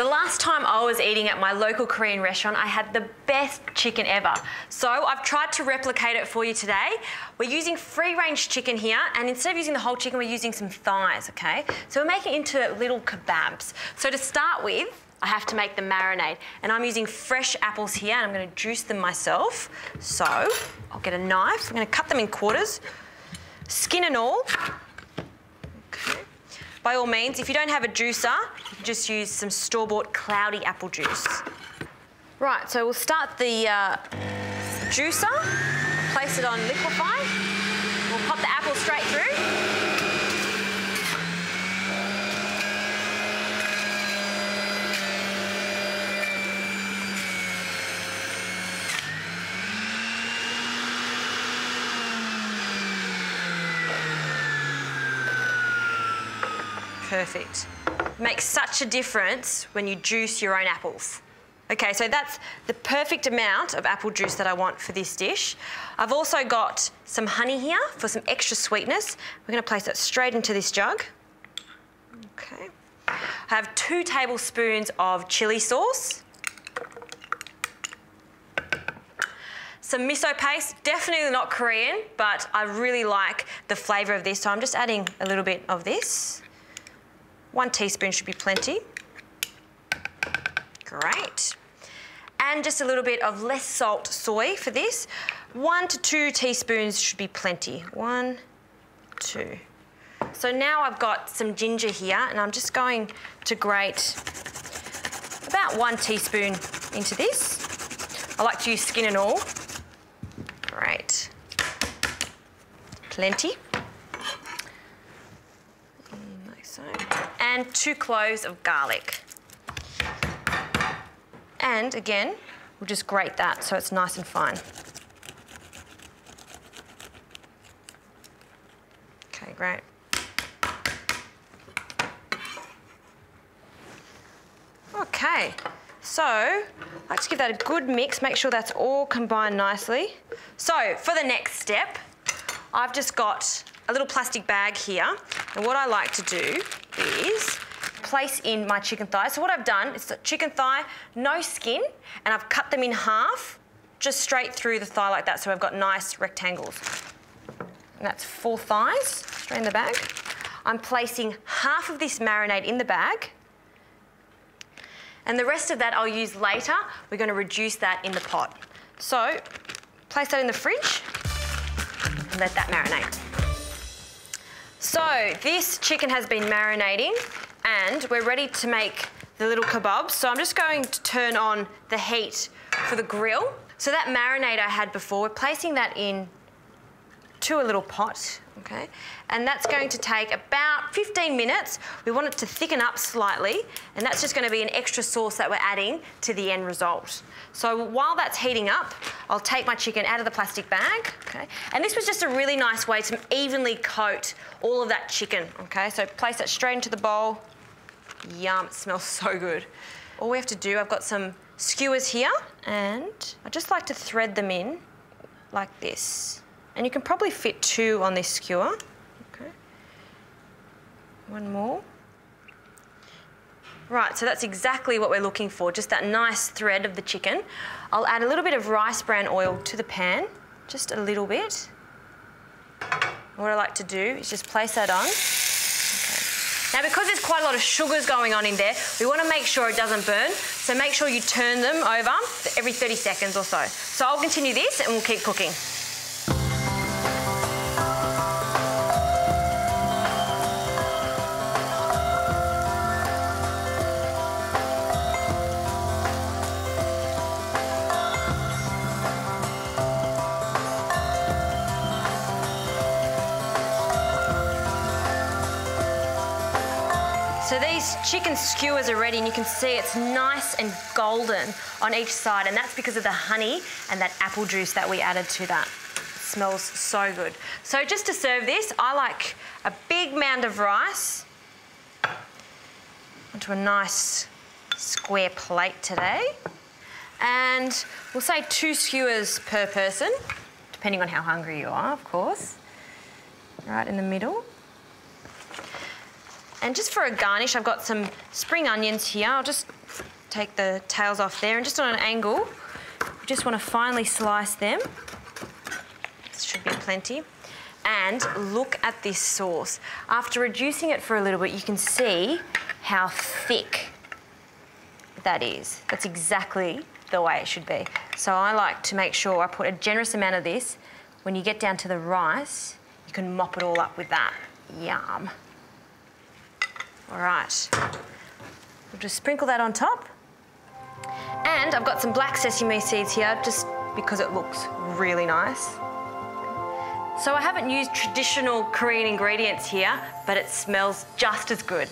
The last time I was eating at my local Korean restaurant, I had the best chicken ever. So I've tried to replicate it for you today. We're using free-range chicken here, and instead of using the whole chicken, we're using some thighs, okay? So we're making it into little kebabs. So to start with, I have to make the marinade, and I'm using fresh apples here, and I'm gonna juice them myself. So I'll get a knife, I'm gonna cut them in quarters, skin and all. Okay. By all means, if you don't have a juicer, you can just use some store-bought cloudy apple juice. Right, so we'll start the juicer, place it on liquefy. We'll pop the apple straight through. Perfect. Makes such a difference when you juice your own apples. Okay, so that's the perfect amount of apple juice that I want for this dish. I've also got some honey here for some extra sweetness. We're going to place that straight into this jug. Okay. I have 2 tablespoons of chili sauce. Some miso paste, definitely not Korean, but I really like the flavour of this, so I'm just adding a little bit of this. 1 teaspoon should be plenty. Great. And just a little bit of less salt soy for this. 1 to 2 teaspoons should be plenty. 1, 2. So now I've got some ginger here, and I'm just going to grate about 1 teaspoon into this. I like to use skin and all. Great. Plenty. Like so. And 2 cloves of garlic. And again, we'll just grate that so it's nice and fine. Okay, great. Okay, so I like to give that a good mix, make sure that's all combined nicely. So for the next step, I've just got a little plastic bag here, and what I like to do is place in my chicken thigh. So what I've done is the chicken thigh, no skin, and I've cut them in half, just straight through the thigh like that, so I've got nice rectangles. And that's 4 thighs, straight in the bag. I'm placing half of this marinade in the bag, and the rest of that I'll use later. We're going to reduce that in the pot. So place that in the fridge and let that marinate. So this chicken has been marinating, and we're ready to make the little kebabs. So I'm just going to turn on the heat for the grill. So that marinade I had before, we're placing that in to a little pot, okay? And that's going to take about 15 minutes. We want it to thicken up slightly, and that's just going to be an extra sauce that we're adding to the end result. So while that's heating up, I'll take my chicken out of the plastic bag, okay? And this was just a really nice way to evenly coat all of that chicken, okay? So place that straight into the bowl. Yum, it smells so good. All we have to do, I've got some skewers here, and I just like to thread them in like this. And you can probably fit 2 on this skewer. Okay. 1 more. Right, so that's exactly what we're looking for, just that nice thread of the chicken. I'll add a little bit of rice bran oil to the pan, just a little bit. What I like to do is just place that on. Okay. Now, because there's quite a lot of sugars going on in there, we want to make sure it doesn't burn, so make sure you turn them over every 30 seconds or so. So I'll continue this and we'll keep cooking. So these chicken skewers are ready, and you can see it's nice and golden on each side, and that's because of the honey and that apple juice that we added to that. It smells so good. So just to serve this, I like a big mound of rice onto a nice square plate today. And we'll say 2 skewers per person, depending on how hungry you are, of course. Right in the middle. And just for a garnish, I've got some spring onions here. I'll just take the tails off there, and just on an angle, you just want to finely slice them. This should be plenty. And look at this sauce. After reducing it for a little bit, you can see how thick that is. That's exactly the way it should be. So I like to make sure I put a generous amount of this. When you get down to the rice, you can mop it all up with that. Yum. All right. We'll just sprinkle that on top. And I've got some black sesame seeds here just because it looks really nice. So I haven't used traditional Korean ingredients here, but it smells just as good.